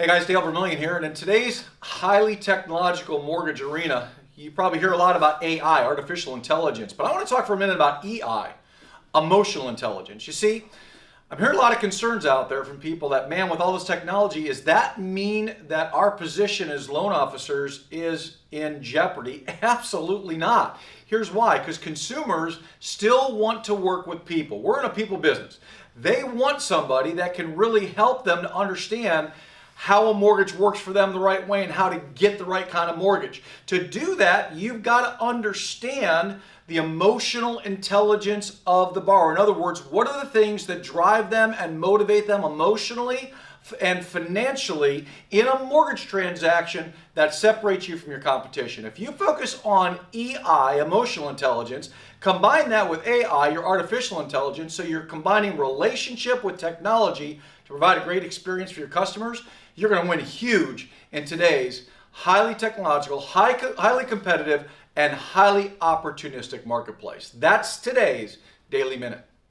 Hey guys, Dale Vermillion here, and in today's highly technological mortgage arena, you probably hear a lot about AI, artificial intelligence, but I want to talk for a minute about EI, emotional intelligence. You see, I'm hearing a lot of concerns out there from people that, man, with all this technology, does that mean that our position as loan officers is in jeopardy? Absolutely not. Here's why, because consumers still want to work with people. We're in a people business. They want somebody that can really help them to understand how a mortgage works for them the right way and how to get the right kind of mortgage. To do that, you've got to understand the emotional intelligence of the borrower. In other words, what are the things that drive them and motivate them emotionally and financially in a mortgage transaction that separates you from your competition? If you focus on EI, emotional intelligence, combine that with AI, your artificial intelligence, so you're combining relationship with technology to provide a great experience for your customers, you're going to win huge in today's highly technological, highly competitive, and highly opportunistic marketplace. That's today's Daily Minute.